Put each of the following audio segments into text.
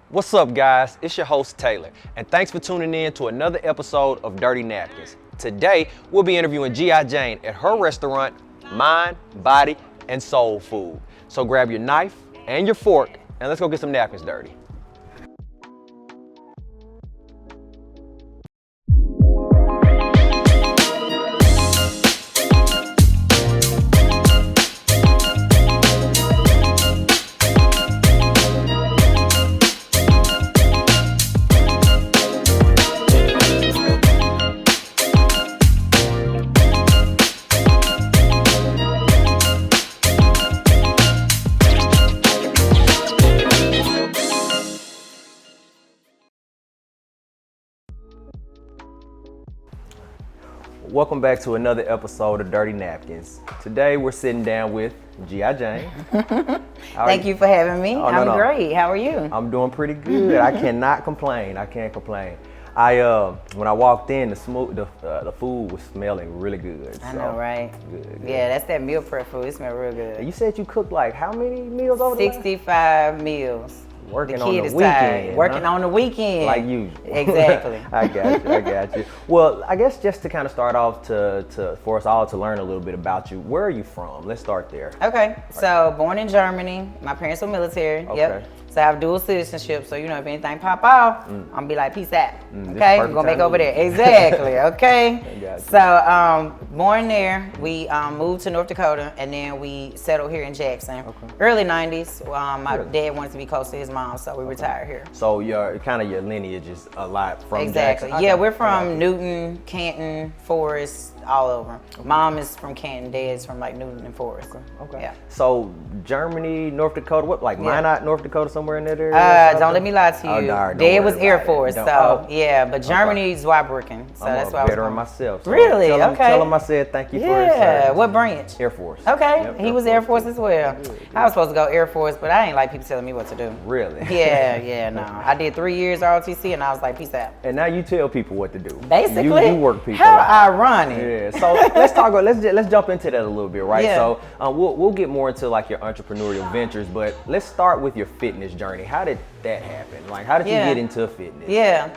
What's up, guys? It's your host, Taylor, and thanks for tuning in to another episode of Dirty Napkins. Today, we'll be interviewing G.I. Jane at her restaurant, Mind, Body, and Soul Food. So grab your knife and your fork, and let's go get some napkins dirty. Welcome back to another episode of Dirty Napkins. Today we're sitting down with G.I. Jane. Thank you for having me. I'm great. How are you? I'm doing pretty good. I cannot complain. I can't complain. When I walked in, the food was smelling really good. I know, right? Good. Yeah, that's that meal prep food. It smells real good. You said you cooked like how many meals over there? 65 meals. Working the on kid the is weekend. tired. Working on the weekend. Like usual. Exactly. I got you. Well, I guess just to kind of start off for us all to learn a little bit about you, where are you from? Let's start there. Okay, so born in Germany. My parents were military. Okay. Yep. So I have dual citizenship. So, you know, if anything pop off, I'm going to be like, peace out. Okay, we're going to make over there. Exactly, okay? So, born there, we moved to North Dakota, and then we settled here in Jackson. Okay. Early 90s, my dad wanted to be close to his mom, so we retired here. So your lineage is a lot from exactly. Jackson? Yeah, we're from Newton, Canton, Forest, all over. Okay. Mom is from Canton, dad's from like Newton and Forest. Okay. Yeah. So Germany, North Dakota, what, like Minot, North Dakota, somewhere in that area? Don't let me lie to you. Dad was Air Force, but Germany is Zweibrücken. So that's why I was veteran myself. So really? Okay. Tell him I said thank you for his service. Yeah. What branch? Air Force. Okay. Yep, he was Air Force as well. Good. I was supposed to go Air Force, but I ain't like people telling me what to do. Really? Yeah, no. I did 3 years ROTC and I was like, peace out. And now you tell people what to do. Basically. You work people How out. ironic. Yeah. So let's jump into that a little bit, right? Yeah. So we'll get more into like your entrepreneurial ventures, but let's start with your fitness journey. How did that happen? Like, how did you get into fitness? Yeah.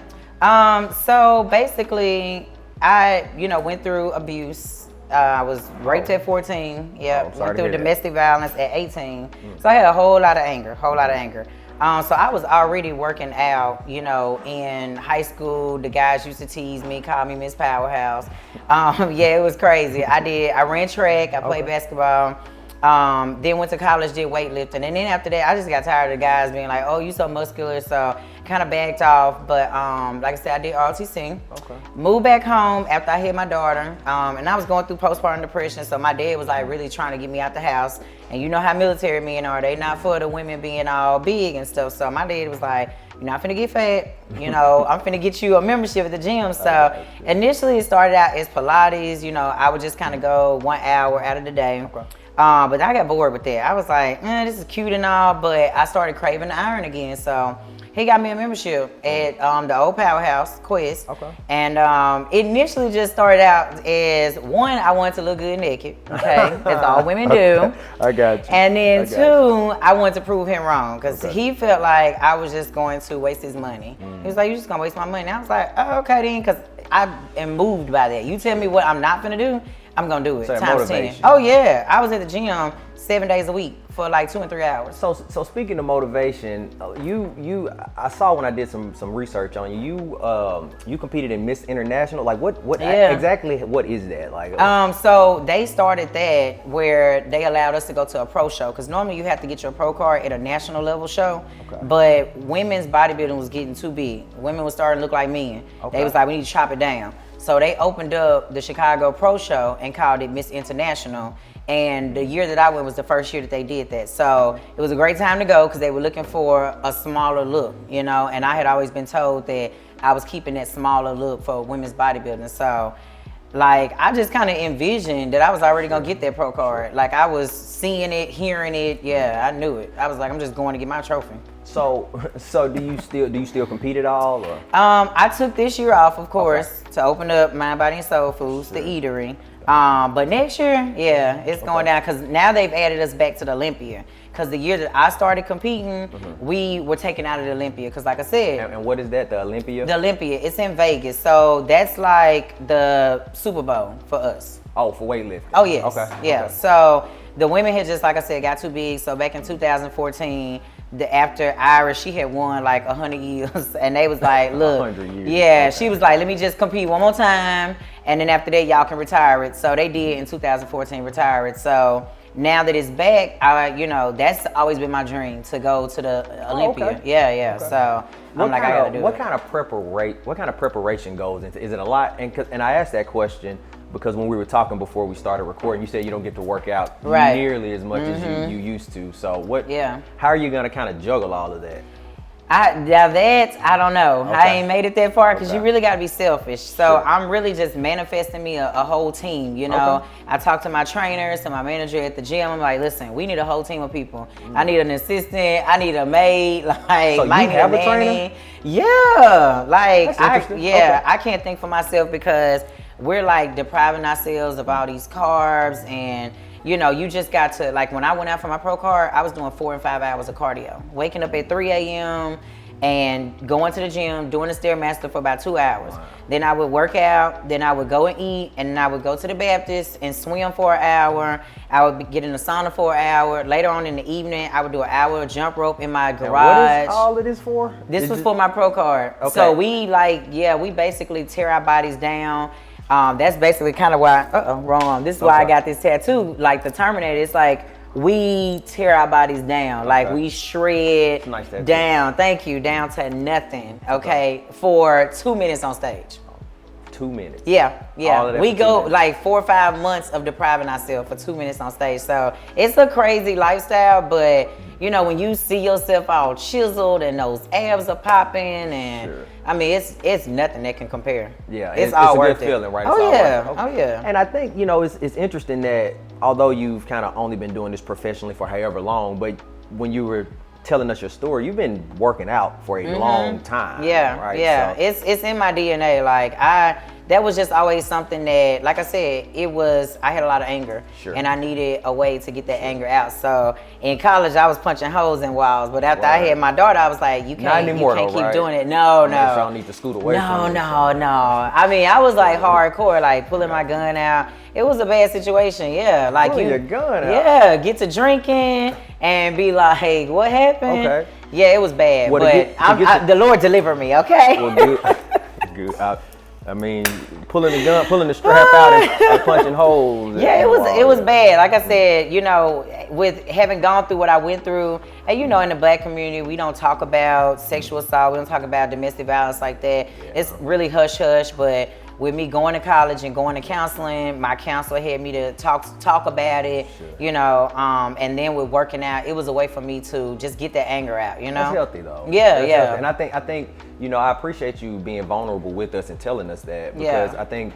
So basically, I went through abuse. I was raped at 14. Yep. Went through domestic violence at 18. So I had a whole lot of anger. So I was already working out, in high school. The guys used to tease me, call me Miss Powerhouse. It was crazy. I ran track, I played basketball. Then went to college, did weightlifting. And then after that, I just got tired of the guys being like, oh, you so muscular. So kind of backed off. But like I said, I did ROTC. Okay. Moved back home after I had my daughter. And I was going through postpartum depression. So my dad was like really trying to get me out the house. And you know how military men are. They not for the women being all big and stuff. So my dad was like, you're not finna get fat. I'm finna get you a membership at the gym. So initially it started out as Pilates. I would just kind of go 1 hour out of the day. Okay. But I got bored with that. I was like, this is cute and all, but I started craving the iron again. So he got me a membership at the old Powerhouse, Quest. Okay. And it initially just started out as, one, I wanted to look good naked. Okay, that's all women do. I got you. And then two, I wanted to prove him wrong because he felt like I was just going to waste his money. He was like, you're just gonna waste my money. And I was like, oh, okay then, because I am moved by that. You tell me what I'm not gonna do, I'm gonna do it. So times 10. Oh yeah, I was at the gym 7 days a week for like 2 and 3 hours. So speaking of motivation, I saw when I did some research on you. You competed in Miss International. Like what exactly? What is that like? So they started that where they allowed us to go to a pro show because normally you have to get your pro card at a national level show. Okay. But women's bodybuilding was getting too big. Women were starting to look like men. Okay. They was like, we need to chop it down. So they opened up the Chicago Pro Show and called it Miss International. And the year that I went was the first year that they did that. So it was a great time to go because they were looking for a smaller look, and I had always been told that I was keeping that smaller look for women's bodybuilding. So like I just kind of envisioned that I was already gonna get that pro card. Like I was seeing it, hearing it. Yeah, I knew it. I was like, I'm just going to get my trophy. So do you still compete at all? Or? I took this year off, of course, to open up Mind, Body, and Soul Foodz, the eatery. But next year, yeah, it's going down because now they've added us back to the Olympia. Because the year that I started competing, we were taken out of the Olympia. Because like I said. And what is that, the Olympia? The Olympia, it's in Vegas. So that's like the Super Bowl for us. Oh, for weightlifting? Oh, yes. Okay. Yeah. Okay. So the women had just, like I said, got too big. So back in 2014, after Ira, she had won like 100 years. And they was like, look. 100 years. Yeah, Okay. she was like, let me just compete one more time. And then after that, y'all can retire it. So they did in 2014 retire it. So now that it's back, that's always been my dream to go to the Olympia. Okay. Yeah. Okay. So I'm like, I gotta do it. What kind of preparation goes into? Is it a lot? And I asked that question because when we were talking before we started recording, you said you don't get to work out nearly as much as you used to. So what? Yeah. How are you gonna kind of juggle all of that? I don't know. Okay. I ain't made it that far because you really got to be selfish. So I'm really just manifesting me a whole team, you know. Okay. I talk to my trainers, to my manager at the gym. I'm like, listen, we need a whole team of people. I need an assistant. I need a maid. Like, so you have a trainer? Yeah. Like, okay. I can't think for myself because we're like depriving ourselves of all these carbs and you just got to, like when I went out for my pro card, I was doing 4 and 5 hours of cardio. Waking up at 3 a.m. and going to the gym, doing the Stairmaster for about 2 hours. Wow. Then I would work out, then I would go and eat, and then I would go to the Baptist and swim for an hour. I would get in the sauna for an hour. Later on in the evening, I would do an hour of jump rope in my garage. And what is all of this for? This was for my pro card. Okay. So we basically tear our bodies down. That's basically kind of why, wrong. This is why I got this tattoo. Like the Terminator, it's like we tear our bodies down. Like we shred down. Thank you. Down to nothing. Okay. For 2 minutes on stage. 2 minutes. Yeah. We go like 4 or 5 months of depriving ourselves for 2 minutes on stage. So it's a crazy lifestyle, but when you see yourself all chiseled and those abs are popping and I mean, it's nothing that can compare. Yeah, it's all worth it. It's a good feeling, right? Oh yeah. And I think it's interesting that although you've kind of only been doing this professionally for however long, but when you were telling us your story, you've been working out for a long time. Yeah, right? Yeah. So, it's in my DNA. Like that was just always something that, like I said, I had a lot of anger, and I needed a way to get that anger out. So in college, I was punching holes in walls, but after I had my daughter, I was like, you can't keep doing it. No. I don't need to scoot away from it. No. I mean, I was like hardcore, like pulling my gun out. It was a bad situation, yeah. Like pulling your gun out. Yeah, get to drinking and be like, hey, what happened? Okay. Yeah, it was bad, but the Lord delivered me. Okay. Well, good. I mean, pulling the strap out and punching holes. Yeah, it was bad. Like I said, with having gone through what I went through, and in the Black community, we don't talk about sexual assault. We don't talk about domestic violence like that. Yeah. It's really hush hush. But with me going to college and going to counseling, my counselor had me to talk about it. And then with working out, it was a way for me to just get that anger out. That's healthy though. Yeah. Healthy. And I think I appreciate you being vulnerable with us and telling us that because I think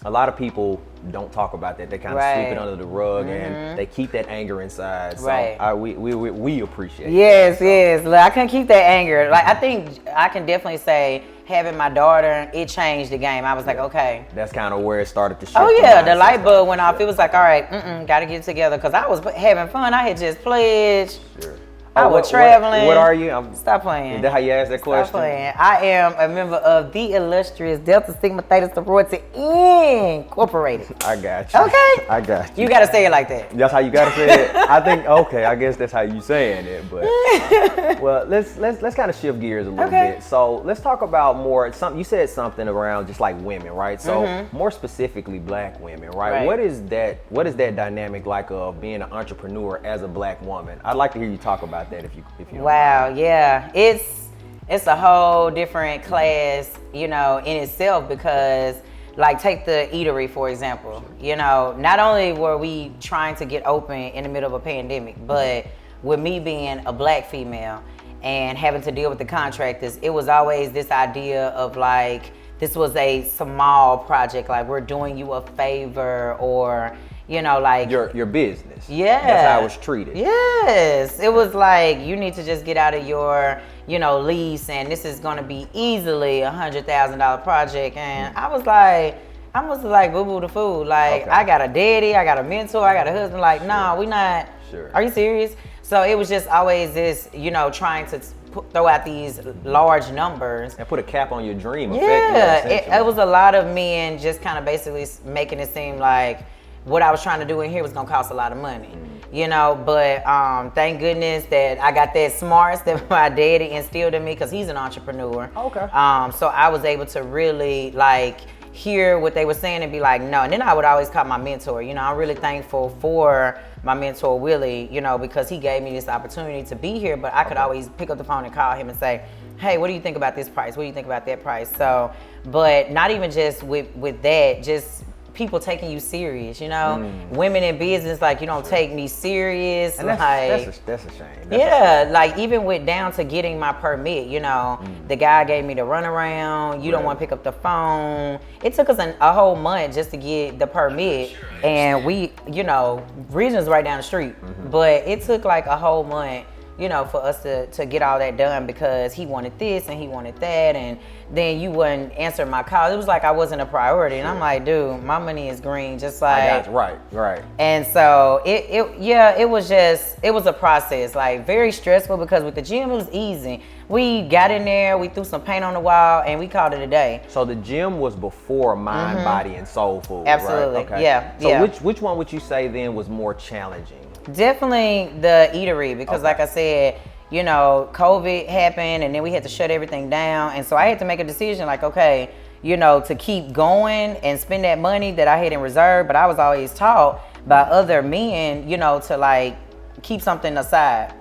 a lot of people don't talk about that. They kind of sweep it under the rug and they keep that anger inside. So we appreciate it. Yes. Look, I couldn't keep that anger. Like I think I can definitely say having my daughter, it changed the game. I was like, okay. That's kind of where it started to shift. Oh yeah, the light bulb went off. It was like, all right, gotta get it together because I was having fun. I had just pledged. Sure. I was traveling. What are you? Stop playing. Is that how you asked that question? Stop playing. I am a member of the illustrious Delta Sigma Theta Sorority Incorporated. I got you. Okay. I got you. You gotta say it like that. That's how you gotta say it. I think I guess that's how you saying it. But well, let's kind of shift gears a little bit. So let's talk about more. You said something around just like women, right? So more specifically, Black women, right? What is that dynamic like of being an entrepreneur as a Black woman? I'd like to hear you talk about that if you Wow, yeah. It's a whole different class, in itself because like take the eatery for example. Not only were we trying to get open in the middle of a pandemic, but with me being a Black female and having to deal with the contractors, it was always this idea of like this was a small project, like we're doing you a favor or like your business. Yeah, that's how it was treated. Yes, it was like you need to just get out of your lease, and this is going to be easily $100,000 project. And I was like, I was like boo boo the food. Like, I got a daddy, I got a mentor, I got a husband. Like, nah, we not. Sure. Are you serious? So it was just always this, trying to throw out these large numbers. And put a cap on your dream. Yeah, it was a lot of men just kind of basically making it seem like what I was trying to do in here was gonna cost a lot of money. But thank goodness that I got that smarts that my daddy instilled in me, because he's an entrepreneur. Okay. So I was able to really hear what they were saying and be like, no. And then I would always call my mentor. I'm really thankful for my mentor, Willie, because he gave me this opportunity to be here, but I could always pick up the phone and call him and say, hey, what do you think about this price? What do you think about that price? So, but not even just with that, just people taking you serious, women in business, you don't take me serious. And that's a shame. Even with down to getting my permit, the guy gave me the runaround. You don't want to pick up the phone. It took us a whole month just to get the permit, and we, region's right down the street, but it took a whole month. For us to get all that done, because he wanted this and he wanted that, and then you wouldn't answer my call. It was like I wasn't a priority, and I'm like, dude, my money is green, just like. I got you. Right. And so it was a process, very stressful, because with the gym it was easy. We got in there, we threw some paint on the wall, and we called it a day. So the gym was before Mind, Body, and Soul Food. Absolutely, right? Okay. Yeah. So which one would you say then was more challenging? Definitely the eatery, because like I said, COVID happened, and then we had to shut everything down. And so I had to make a decision to keep going and spend that money that I had in reserve. But I was always taught by other men, to keep something aside,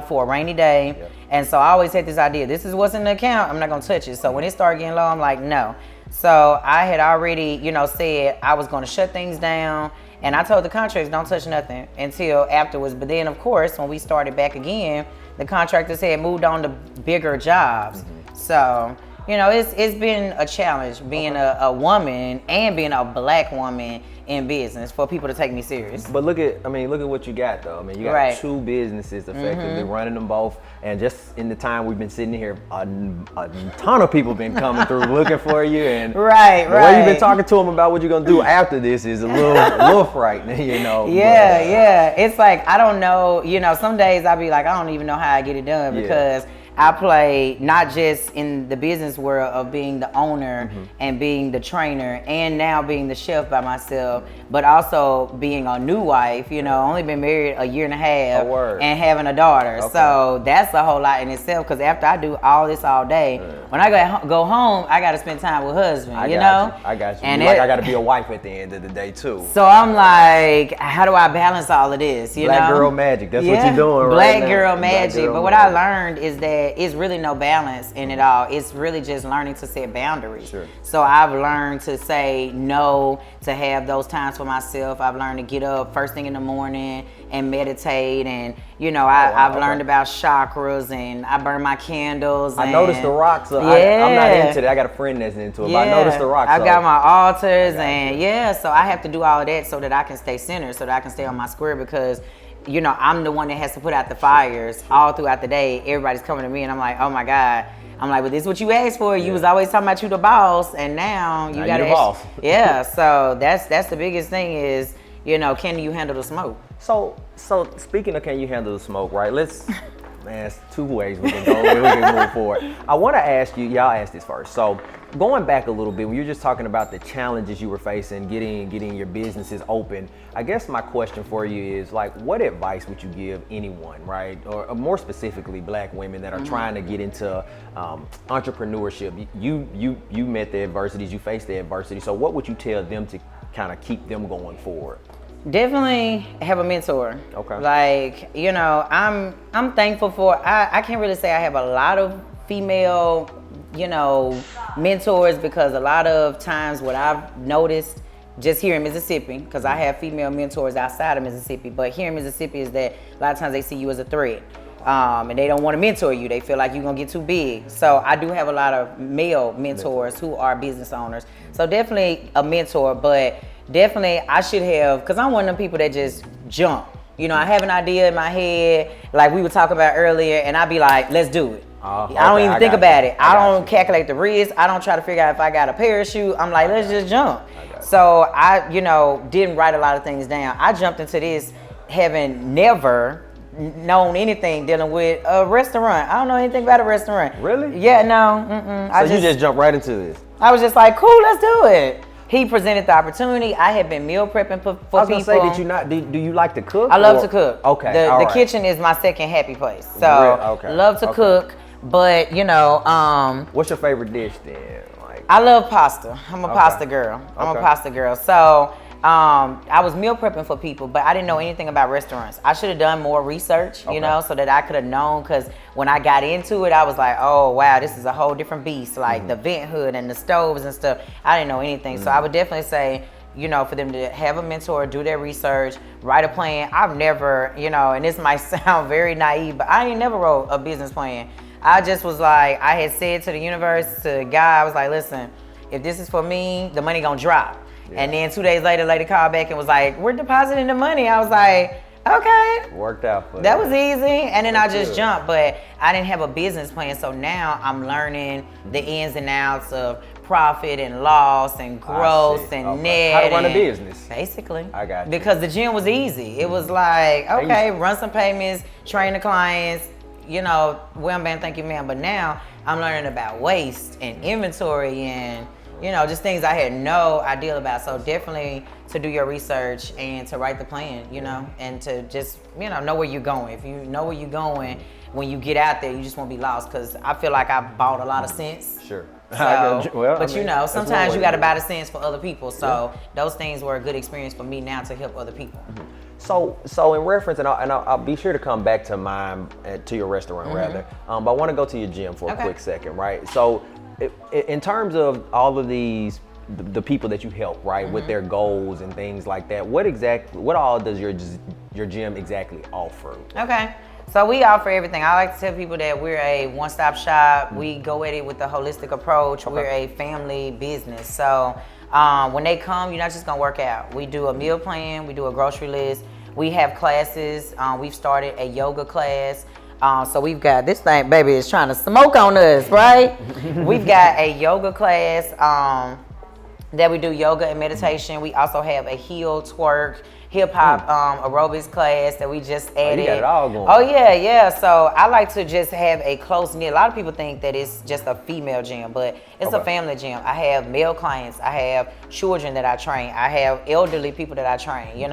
for a rainy day. Yep. And so I always had this idea, this is what's in the account, I'm not gonna touch it. So when it started getting low, I'm like, no. So I had already, said I was gonna shut things down. And I told the contractors, don't touch nothing until afterwards. But then, of course, when we started back again, the contractors had moved on to bigger jobs. So, it's been a challenge being a woman and being a black woman in business for people to take me serious. But look at what you got though. You got two businesses effectively running them both, and just in the time we've been sitting here, a ton of people been coming through looking for you, and the way you've been talking to them about what you're gonna do after this is a little frightening, Yeah. It's like, I don't know, some days I'll be like, I don't even know how I get it done, because I play not just in the business world of being the owner and being the trainer and now being the chef by myself, but also being a new wife, only been married a year and a half and having a daughter. Okay. So that's a whole lot in itself, because after I do all this all day, when I go home, I got to spend time with husband, I got you. And I got to be a wife at the end of the day too. So I'm like, how do I balance all of this, Black girl magic, that's what you're doing Black right now. Girl magic. But what I learned is that it's really no balance in it all. It's really just learning to set boundaries. Sure. So I've learned to say no, to have those times for myself. I've learned to get up first thing in the morning and meditate, and I've learned about chakras, and I burn my candles. I noticed the rocks. I'm not into that. I got a friend that's into it, but I noticed the rocks. I've got my altars, and so I have to do all of that so that I can stay centered, so that I can stay on my square, because I'm the one that has to put out the fires all throughout the day. Everybody's coming to me, and I'm like, oh my God. I'm like, well, this is what you asked for. You was always talking about you the boss, and now you got to. boss. Yeah, so that's the biggest thing is, can you handle the smoke? So speaking of can you handle the smoke, right? It's two ways we can go. We can move forward. I want to ask you, y'all ask this first. So going back a little bit, when you're just talking about the challenges you were facing, getting your businesses open, I guess my question for you is, what advice would you give anyone, right? Or more specifically, Black women that are trying to get into entrepreneurship? You met the adversities, you faced the adversity. So what would you tell them to kind of keep them going forward? Definitely have a mentor. Okay. I'm thankful for, I can't really say I have a lot of female, mentors, because a lot of times what I've noticed just here in Mississippi, because I have female mentors outside of Mississippi, but here in Mississippi is that a lot of times they see you as a threat. And they don't want to mentor you. They feel like you're going to get too big. So I do have a lot of male mentors who are business owners. So definitely a mentor, but definitely I should have, because I'm one of them people that just jump. I have an idea in my head, like we were talking about earlier, and I'd be like, let's do it. I don't even think about it. I don't calculate the risk. I don't try to figure out if I got a parachute. I'm like, let's just jump. So I, didn't write a lot of things down. I jumped into this having never known anything dealing with a restaurant. I don't know anything about a restaurant. Really? Yeah, no. So you just jumped right into this? I was just like, cool, let's do it. He presented the opportunity. I had been meal prepping for people. I was gonna say, did you not? Do you like to cook? I love to cook. Okay, the kitchen is my second happy place. So love to cook, but what's your favorite dish then? I love pasta. I'm a pasta girl. I'm a pasta girl. So I was meal prepping for people, but I didn't know anything about restaurants. I should have done more research, so that I could have known, because when I got into it, I was like, oh, wow, this is a whole different beast, like the vent hood and the stoves and stuff. I didn't know anything. So I would definitely say, for them to have a mentor, do their research, write a plan. I've never, and this might sound very naive, but I ain't never wrote a business plan. I just was like, I had said to the universe, to God, I was like, listen, if this is for me, the money gonna drop. Yeah. And then 2 days later, lady called back and was like, we're depositing the money. I was like, okay. Worked out for that. Was easy. And then I just jumped, but I didn't have a business plan. So now I'm learning the ins and outs of profit and loss and growth and net. How to run a business. Basically. I got you. Because the gym was easy. It was like, okay, run some payments, train the clients, well, man, thank you, ma'am. But now I'm learning about waste and inventory and just things I had no idea about. So definitely to do your research and to write the plan, and to just, know where you're going. If you know where you're going, when you get out there, you just won't be lost. Because I feel like I bought a lot of sense. Sure. So, but sometimes you got to buy the sense for other people. So those things were a good experience for me now to help other people. So in reference, and I'll be sure to come back to mine, to your restaurant rather. But I want to go to your gym for a quick second, right? So in terms of all of these, the people that you help, right, with their goals and things like that, what all does your gym exactly offer? Okay. So we offer everything. I like to tell people that we're a one-stop shop. We go at it with a holistic approach. We're a family business. So when they come, you're not just gonna work out. We do a meal plan. We do a grocery list. We have classes. We've started a yoga class. So we've got this thing, baby, is trying to smoke on us, right? We've got a yoga class that we do yoga and meditation. We also have a heel twerk, hip hop aerobics class that we just added. You got it all going. Oh yeah. So I like to just have a close knit. A lot of people think that it's just a female gym, but it's a family gym. I have male clients. I have children that I train. I have elderly people that I train.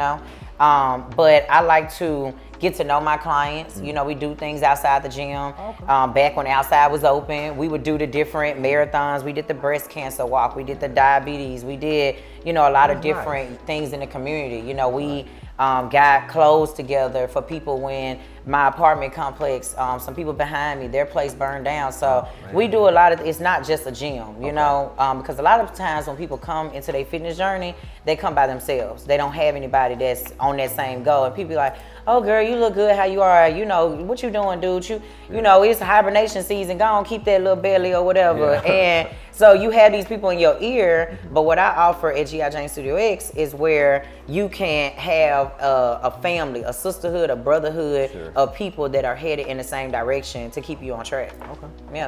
But I like to get to know my clients. We do things outside the gym. Back when outside was open, we would do the different marathons. We did the breast cancer walk. We did the diabetes. We did, a lot of different things in the community. We got clothes together for people when my apartment complex, some people behind me, their place burned down. So we do a lot of, it's not just a gym, because a lot of times when people come into their fitness journey, they come by themselves. They don't have anybody that's on that same goal. And people be like, oh girl, you look good how you are. What you doing, dude? It's hibernation season. Go on, keep that little belly or whatever. Yeah. And so you have these people in your ear, but what I offer at G.I. Jane Studio X is where you can have a family, a sisterhood, a brotherhood of people that are headed in the same direction to keep you on track.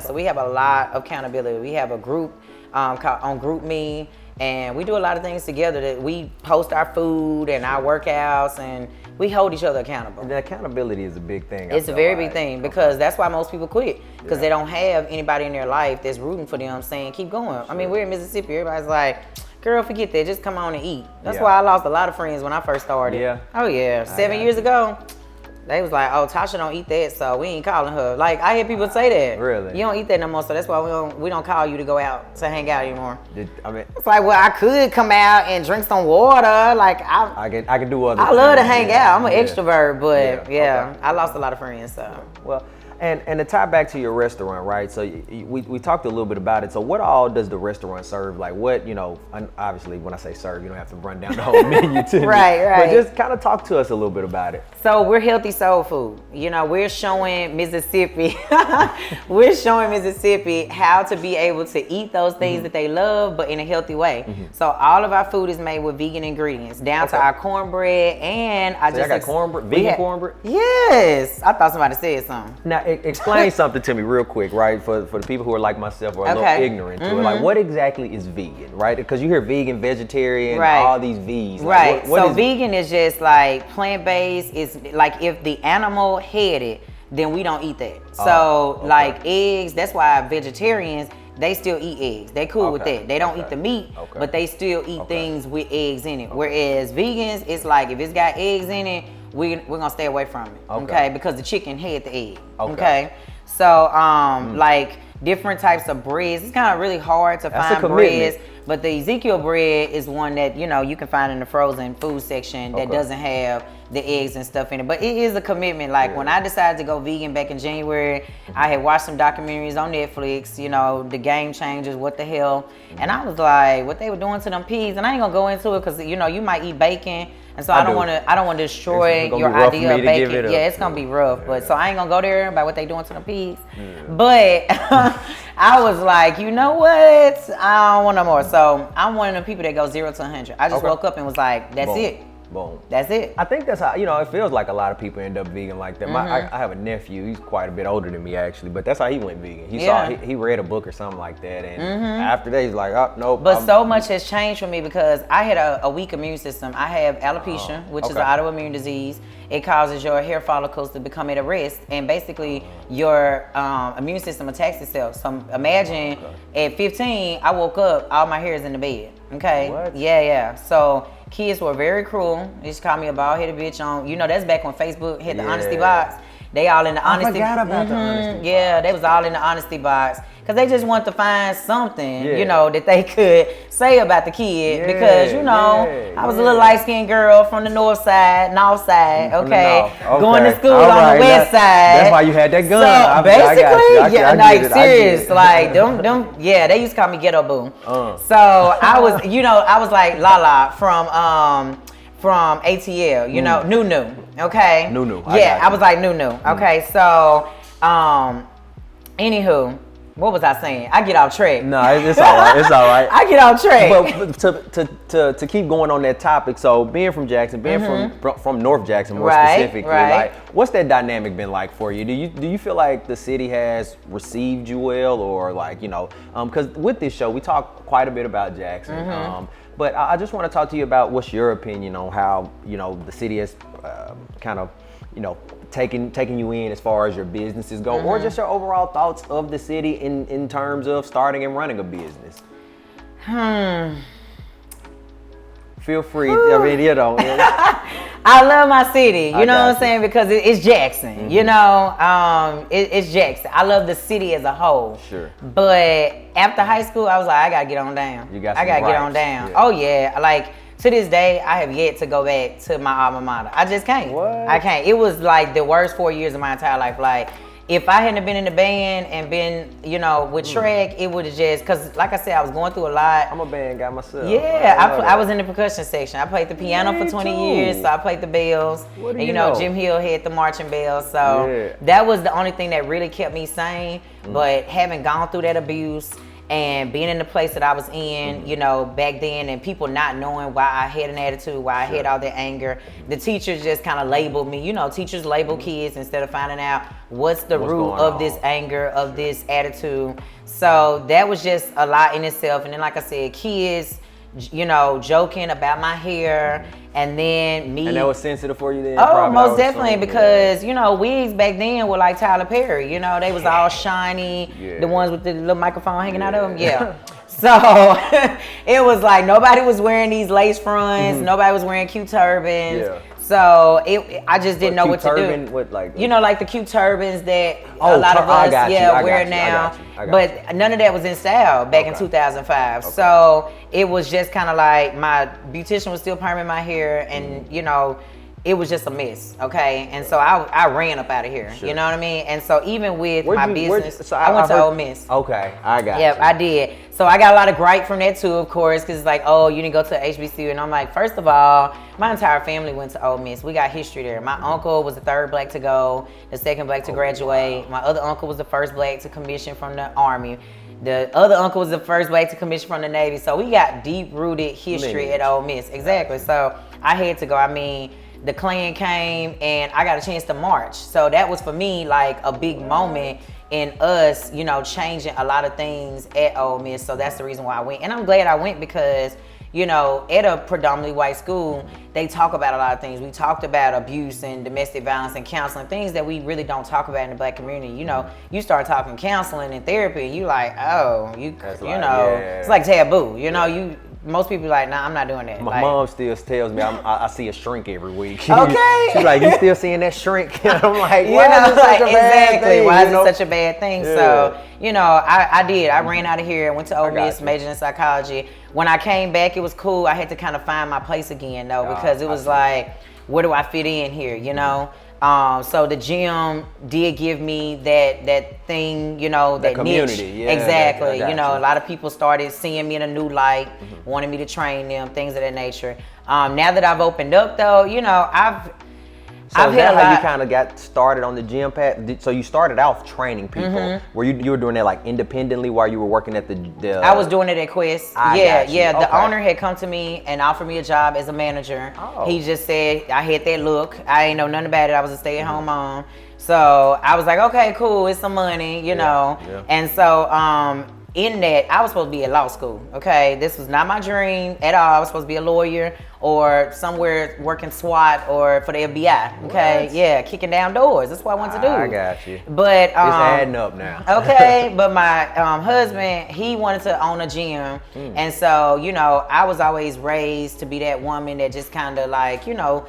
So we have a lot of accountability. We have a group called On Group Me, and we do a lot of things together. That we post our food and our workouts, and we hold each other accountable. The accountability is a big thing. It's a very big thing, because that's why most people quit, because they don't have anybody in their life that's rooting for them, saying keep going. I mean, we're in Mississippi. Everybody's like, girl, forget that. Just come on and eat. That's why I lost a lot of friends when I first started. Yeah. Oh yeah, 7 years ago. They was like, oh, Tasha don't eat that, so we ain't calling her. Like, I hear people say that. Really? You don't eat that no more, so that's why we don't call you to go out to hang out anymore. It's like, well, I could come out and drink some water. Like, I can do other things. I love to hang out. I'm an extrovert, but I lost a lot of friends, so. Well, and to tie back to your restaurant, right? So we talked a little bit about it. So what all does the restaurant serve? Like what, obviously when I say serve, you don't have to run down the whole menu to me. Right. But just kind of talk to us a little bit about it. So we're healthy soul food. We're showing Mississippi, how to be able to eat those things that they love, but in a healthy way. So all of our food is made with vegan ingredients, down to our cornbread, and I got cornbread, vegan cornbread? Yes. I thought somebody said something. Now, explain something to me real quick, right? For the people who are like myself or a little ignorant to it. Like, what exactly is vegan, right? Because you hear vegan, vegetarian, all these V's. Like, right. What so vegan is just like plant-based. Is like if the animal had it, then we don't eat that. So like eggs, that's why vegetarians, they still eat eggs. They cool with that. They don't eat the meat, but they still eat things with eggs in it. Whereas vegans, it's like if it's got eggs in it, we're gonna stay away from it. Okay, because the chicken had the egg. Okay. So like different types of breads. It's kind of really hard to find breads. But the Ezekiel bread is one that, you know, you can find in the frozen food section that doesn't have the eggs and stuff in it. But it is a commitment. Like when I decided to go vegan back in January, I had watched some documentaries on Netflix, you know, the game changers, what the hell. And I was like, what they were doing to them pigs. And I ain't gonna go into it because, you know, you might eat bacon. And so I don't want to destroy your idea of bacon. Yeah, it's gonna be rough. But so I ain't gonna go there about what they doing to the pigs. But I was like, you know what? I don't want no more. So I'm one of the people that goes 0 to 100. I just woke up and was like, that's it. Boom. That's it. I think that's how, you know, it feels like a lot of people end up vegan like that. I have a nephew, he's quite a bit older than me actually, but that's how he went vegan. He read a book or something like that, and after that he's like, oh, nope. But so much has changed for me because I had a weak immune system. I have alopecia, which is an autoimmune disease. It causes your hair follicles to become at rest, and basically your immune system attacks itself. So imagine at 15, I woke up, all my hair is in the bed. Okay. What? Yeah. So kids were very cruel. They just called me a bald-headed bitch on, you know, that's back when Facebook had the honesty box. They all in the honesty box. I forgot about the honesty box. Yeah, they was all in the honesty box. Because they just want to find something, you know, that they could say about the kid. Because, you know, I was a little light-skinned girl from the north side, okay? Going to school on the west side. That's why you had that gun. So basically, like serious, like them, yeah, they used to call me Ghetto Boo. So I was, you know, I was like Lala from ATL, you know, Nunu, okay? Nunu. I was like Nunu. Okay, so anywho. What was I saying? I get off track. No, it's all right. It's all right. I get off track. But to keep going on that topic, so being from Jackson, being from North Jackson more specifically, like what's that dynamic been like for you? Do you feel like the city has received you well, or like, you know, because with this show we talk quite a bit about Jackson, but I just want to talk to you about what's your opinion on how, you know, the city has kind of, you know, taking you in as far as your businesses go, or just your overall thoughts of the city in terms of starting and running a business. Feel free. I mean, you know. I love my city. You know what I'm saying? Because it's Jackson. You know, it's Jackson. I love the city as a whole. Sure. But after high school, I was like, I gotta get on down. I gotta get on down. Yeah. Oh yeah, like. To this day, I have yet to go back to my alma mater. I just can't. What? I can't. It was like the worst 4 years of my entire life. Like, if I hadn't been in the band and been, you know, with Shrek, it would have just, because like I said, I was going through a lot. I'm a band guy myself. Yeah, I was in the percussion section. I played the piano for 20 years, so I played the bells. And you know, Jim Hill had the marching bells. So that was the only thing that really kept me sane. But having gone through that abuse, and being in the place that I was in, you know, back then, and people not knowing why I had an attitude, why I had all that anger, the teachers just kind of labeled me. You know, teachers label kids instead of finding out what's the root of this anger, of this attitude. So that was just a lot in itself. And then, like I said, kids, you know, joking about my hair, and then me. And that was sensitive for you then? Oh, most definitely, because, you know, wigs back then were like Tyler Perry. You know, they was all shiny, the ones with the little microphone hanging out of them. So it was like nobody was wearing these lace fronts. Nobody was wearing cute turbans. So I just didn't know what to do. What, like, you know, like the cute turbans that a lot of us wear now. But none of that was in style back in 2005. So it was just kind of like my beautician was still perming my hair, and you know, it was just a mess, okay? And so I ran up out of here, you know what I mean? And so even with my business, I went to Ole Miss. Okay, I got you. I did. So I got a lot of gripe from that too, of course, because it's like, oh, you didn't go to HBCU. And I'm like, first of all, my entire family went to Ole Miss. We got history there. My uncle was the third black to go, the second black to graduate. My other uncle was the first black to commission from the Army. The other uncle was the first black to commission from the Navy. So we got deep-rooted history at Ole Miss. Exactly. So I had to go. I mean, the Klan came, and I got a chance to march. So that was for me like a big moment in us, you know, changing a lot of things at Ole Miss. So that's the reason why I went. And I'm glad I went because, you know, at a predominantly white school, they talk about a lot of things. We talked about abuse and domestic violence and counseling, things that we really don't talk about in the Black community. You know, you start talking counseling and therapy, you like, oh, it's like taboo. You know, most people like, nah, I'm not doing that. My mom still tells me I see a shrink every week. Okay. She's like, you still seeing that shrink? And I'm like, you why know, is it such a bad thing? Why is it such a bad thing? Yeah. So, you know, I did. I ran out of here, went to Ole Miss, majored in psychology. When I came back, it was cool. I had to kind of find my place again, though, because it was like, where do I fit in here, you know? So the gym did give me that thing, you know, that community, niche. yeah, Exactly. You know, a lot of people started seeing me in a new light, wanted me to train them, things of that nature. Now that I've opened up, though, you know, I've had how you kind of got started on the gym path? So you started off training people. Were you were doing that like independently while you were working at the I was doing it at Quest. Yeah. The owner had come to me and offered me a job as a manager. He just said I had that look. I ain't know nothing about it. I was a stay-at-home mom. So I was like, okay, cool, it's some money, you know. Yeah. And so in that, I was supposed to be at law school, okay? This was not my dream at all. I was supposed to be a lawyer or somewhere working SWAT or for the FBI, okay? What? Yeah, kicking down doors. That's what I wanted to do. I got you. But it's adding up now. Okay, but my husband, he wanted to own a gym. And so, you know, I was always raised to be that woman that just kind of like, you know,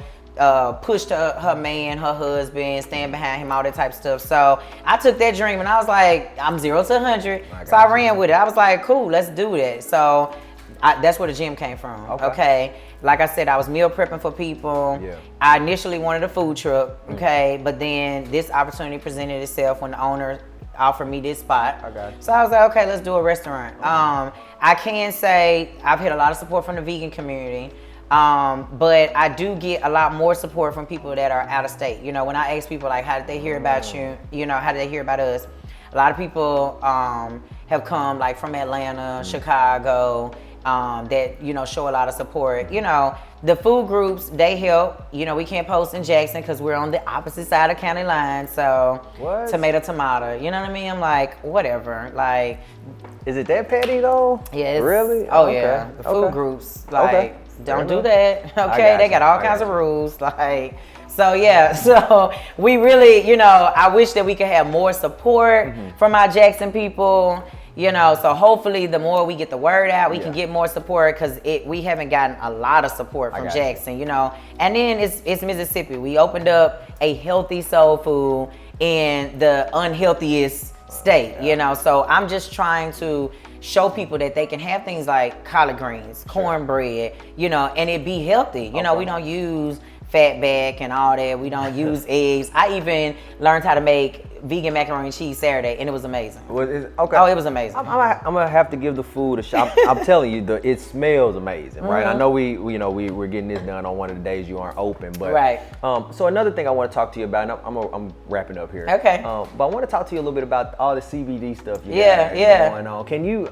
pushed her man, her husband, stand behind him, all that type of stuff. So I took that dream and I was like, I'm 0 to 100. So I ran with it. I was like, cool, let's do that. So that's where the gym came from. Okay. Like I said, I was meal prepping for people. Yeah. I initially wanted a food truck. Okay. But then this opportunity presented itself when the owner offered me this spot. I got you. So I was like, okay, let's do a restaurant. I can say I've had a lot of support from the vegan community. But I do get a lot more support from people that are out of state. You know, when I ask people like, how did they hear about you? You know, how did they hear about us? A lot of people have come like from Atlanta, Chicago, that, you know, show a lot of support. You know, the food groups, they help. You know, we can't post in Jackson because we're on the opposite side of county line. So tomato, you know what I mean? I'm like, whatever. Like, is it that petty though? Yeah. Really? Oh yeah. The food groups, like, don't do that. Okay, they got all kinds of rules. Like, so yeah, so we really, you know, I wish that we could have more support from our Jackson people. You know, so hopefully the more we get the word out, we can get more support, because we haven't gotten a lot of support from Jackson, you know. And then it's Mississippi. We opened up a healthy soul food in the unhealthiest state, you know. So I'm just trying to show people that they can have things like collard greens, cornbread, you know, and it be healthy. You know, we don't use fatback and all that. We don't use eggs. I even learned how to make vegan macaroni and cheese Saturday, and it was amazing. Okay. Oh, it was amazing. I'm gonna have to give the food a shot. I'm telling you, it smells amazing, right? I know we're getting this done on one of the days you aren't open, but so another thing I want to talk to you about, and I'm wrapping up here. Okay. But I want to talk to you a little bit about all the CBD stuff you got going on. Can you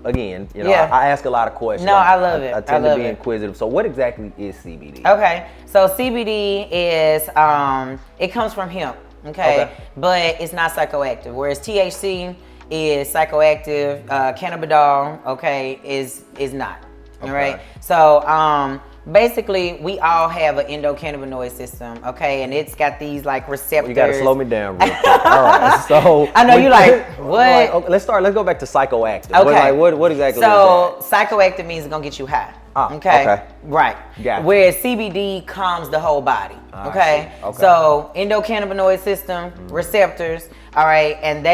again, you know, I ask a lot of questions. No, I love it. I tend to be inquisitive. So what exactly is CBD? Okay. So CBD is it comes from hemp. Okay. But it's not psychoactive. Whereas THC is psychoactive, cannabidiol, okay, is not. All right. So basically, we all have an endocannabinoid system, okay, and it's got these like receptors. You gotta slow me down real quick. All right. So I know you like what? Like, okay, let's go back to psychoactive. Okay. What exactly? So is that? psychoactive means it's gonna get you high. Okay. Right. Gotcha. Whereas CBD calms the whole body. Okay. So endocannabinoid system, receptors, all right, and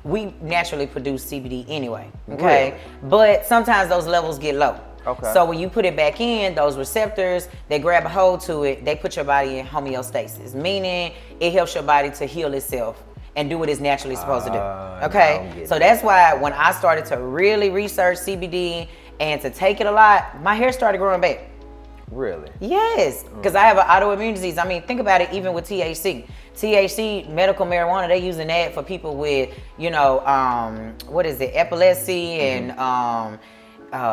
we naturally produce CBD anyway. Okay. Really? But sometimes those levels get low. Okay. So when you put it back in, those receptors, they grab a hold to it, they put your body in homeostasis, meaning it helps your body to heal itself and do what it's naturally supposed to do. Okay. So that's why when I started to really research CBD and to take it a lot, my hair started growing back. Really? Yes, because I have an autoimmune disease. I mean, think about it, even with THC. THC, medical marijuana, they using that for people with, you know, what is it, epilepsy and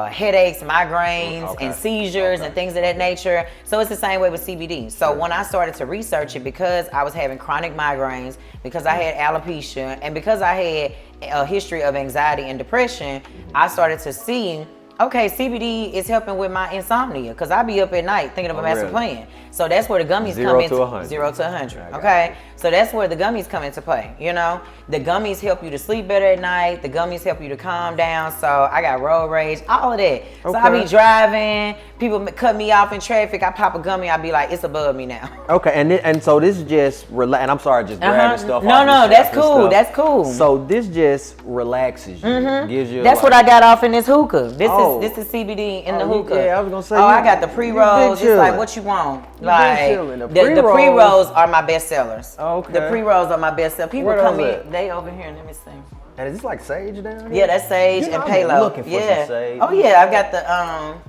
headaches, migraines, and seizures and things of that nature. So it's the same way with CBD. So when I started to research it, because I was having chronic migraines, because I had alopecia, and because I had a history of anxiety and depression, I started to see, okay, CBD is helping with my insomnia, because I be up at night thinking of a master plan. So that's where the gummies come into 0 to 100. Okay, so that's where the gummies come into play. You know, the gummies help you to sleep better at night. The gummies help you to calm down. So I got road rage, all of that. So I be driving, people cut me off in traffic. I pop a gummy, I be like, it's above me now. Okay, and so this just relax. And I'm sorry, just grabbing stuff. No, that's cool. That's cool. So this just relaxes you, gives you. That's what I got off in this hookah. This is CBD in the hookah. Yeah, I was gonna say. Oh, I got the pre-rolls. It's like what you want. Like the pre-rolls are my best sellers. Okay. The pre-rolls are my best sellers. People come in, they over here. Let me see. And is this like sage down here? Yeah, that's sage and palo. Looking for some sage. Oh yeah, I've got the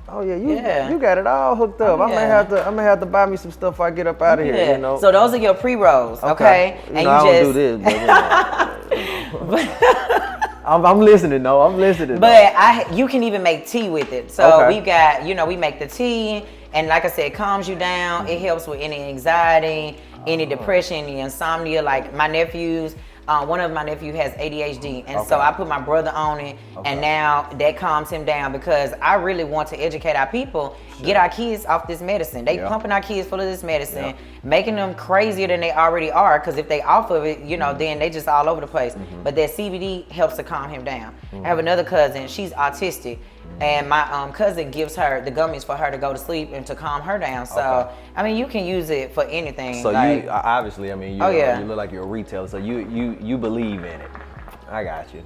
Oh yeah, you got it all hooked up. I'm gonna have to buy me some stuff before I get up out of here. You know. So those are your pre-rolls, okay? And I don't do this. But, I'm listening though. I'm listening. But you can even make tea with it. So we got, we make the tea, and like I said, it calms you down. It helps with any anxiety, any depression, any insomnia. Like my nephews. One of my nephews has ADHD, and so I put my brother on it, and now that calms him down, because I really want to educate our people, get our kids off this medicine. They pumping our kids full of this medicine, making them crazier than they already are, because if they off of it, then they just all over the place. But that CBD helps to calm him down. I have another cousin, she's autistic, and my cousin gives her the gummies for her to go to sleep and to calm her down. So I mean, you can use it for anything. So you obviously, I mean, you look like you're a retailer, so you believe in it. I got you.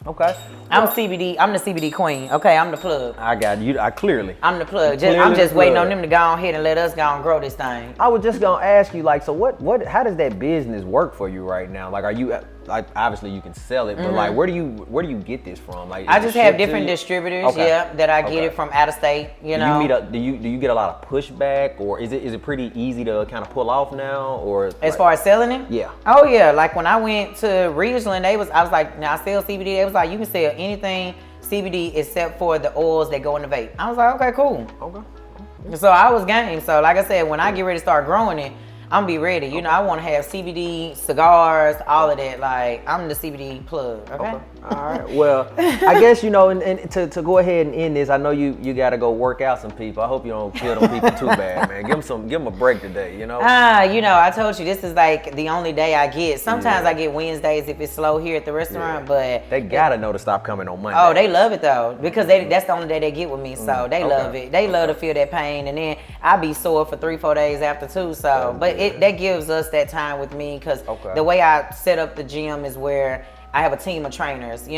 Okay. I'm the CBD queen. Okay, I'm the plug. I got you. I'm the plug. I'm just waiting on them to go ahead and let us go and grow this thing. I was just gonna ask you, like, so how does that business work for you right now? Like, are you like, obviously you can sell it, but like, where do you get this from? Like, I just have different distributors, that I get it from out of state. Do you get a lot of pushback, or is it pretty easy to kind of pull off now, or as far as selling it? Yeah. Oh yeah, like when I went to Ridgeland, I was like, now I sell CBD. They was like, you can sell anything CBD except for the oils that go in the vape. I was like, okay, cool. Okay. So I was game. So like I said, when I get ready to start growing it, I'm gonna be ready. I want to have CBD, cigars, all of that. Like, I'm the CBD plug, okay? All right. Well, I guess, and to go ahead and end this, I know you got to go work out some people. I hope you don't kill them people too bad, man. Give them a break today, I told you, this is like the only day I get. Sometimes I get Wednesdays if it's slow here at the restaurant, but they got to know to stop coming on Monday. Oh, they love it though, because that's the only day they get with me, so they love it. They love to feel that pain, and then I be sore for 3-4 days after too, so, but that gives us that time with me, because the way I set up the gym is where I have a team of trainers,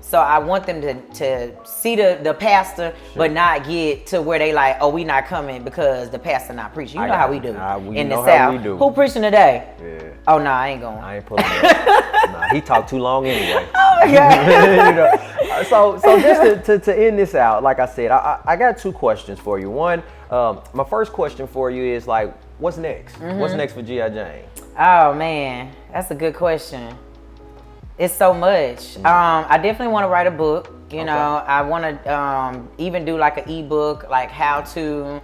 so I want them to see the pastor, but not get to where they like, oh, we not coming because the pastor not preaching. You know how we do in the South. Who preaching today? Yeah. Oh, no, I ain't going. I ain't pulling up. Nah, he talked too long anyway. Oh my God. So just to end this out, like I said, I got 2 questions for you. One, my first question for you is like, what's next? What's next for G.I. Jane? Oh man, that's a good question. It's so much. I definitely want to write a book. I want to even do like an ebook, like how to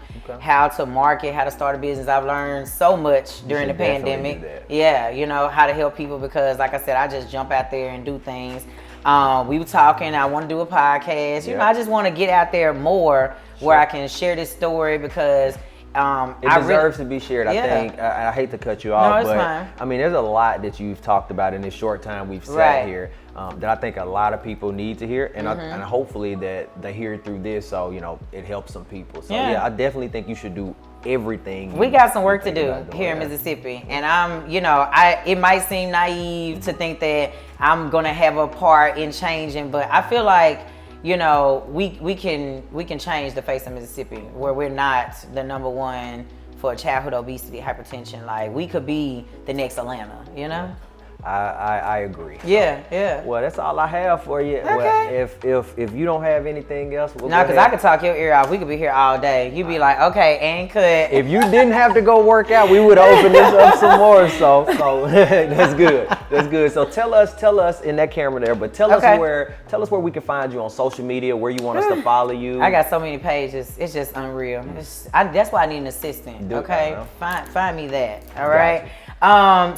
market, how to start a business. I've learned so much during the pandemic. Yeah, how to help people, because like I said, I just jump out there and do things. We were talking, I want to do a podcast. I just want to get out there more where I can share this story, because it deserves to be shared. I think. I hate to cut you off, but fine. I mean, there's a lot that you've talked about in this short time we've sat here that I think a lot of people need to hear, and and hopefully that they hear it through this, so it helps some people. So I definitely think you should do everything. We got some work to do here in Mississippi, and I'm, it might seem naive to think that I'm gonna have a part in changing, but I feel like, we can change the face of Mississippi, where we're not the #1 for childhood obesity, hypertension. Like, we could be the next Atlanta, I agree. Yeah. Well, that's all I have for you. Okay. Well, if you don't have anything else, we'll no, because I could talk your ear off. We could be here all day. You'd be like, okay, and cut. If you didn't have to go work out, we would open this up some more. So that's good. That's good. So tell us in that camera there, but tell us where we can find you on social media, where you want us to follow you. I got so many pages. It's just unreal. That's why I need an assistant. Okay, find me that. All right.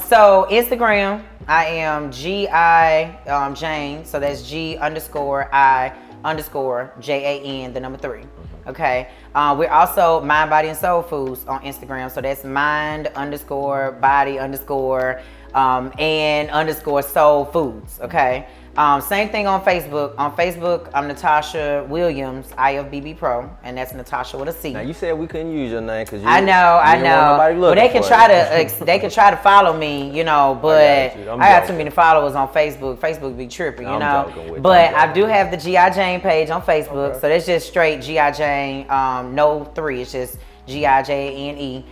So Instagram, I am G.I. Jane. So that's G_I_JAN, the number 3. Okay. We're also Mind, Body, and Soul Foods on Instagram. So that's mind_body_and_soul foods. Okay. Same thing on Facebook. On Facebook, I'm Natasha Williams, IFBB Pro, and that's Natasha with a C. Now you said we couldn't use your name because I know. Well, they can try to follow me, but I got too many followers on Facebook. Facebook be tripping, But I do have the G.I. Jane page on Facebook, so that's just straight G.I. Jane, no 3. It's just G.I.J.A.N.E.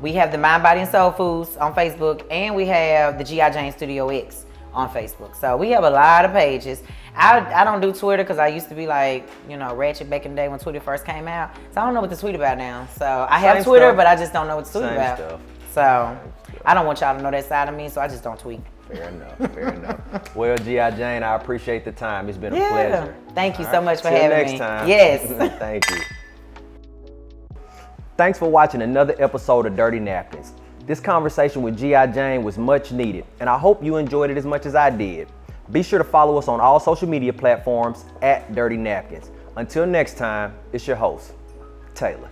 We have the Mind, Body, and Soul Foods on Facebook, and we have the G.I. Jane Studio X on Facebook. So we have a lot of pages. I don't do Twitter because I used to be like, ratchet back in the day when Twitter first came out. So I don't know what to tweet about now. So I have Twitter, but I just don't know what to tweet about. So I don't want y'all to know that side of me, so I just don't tweet. Fair enough. Well, G.I. Jane, I appreciate the time. It's been a pleasure. Thank you so much for having me. Next time. Yes. Thank you. Thanks for watching another episode of Dirty Napkins. This conversation with G.I. Jane was much needed, and I hope you enjoyed it as much as I did. Be sure to follow us on all social media platforms @Dirty Napkins. Until next time, it's your host, Taylor.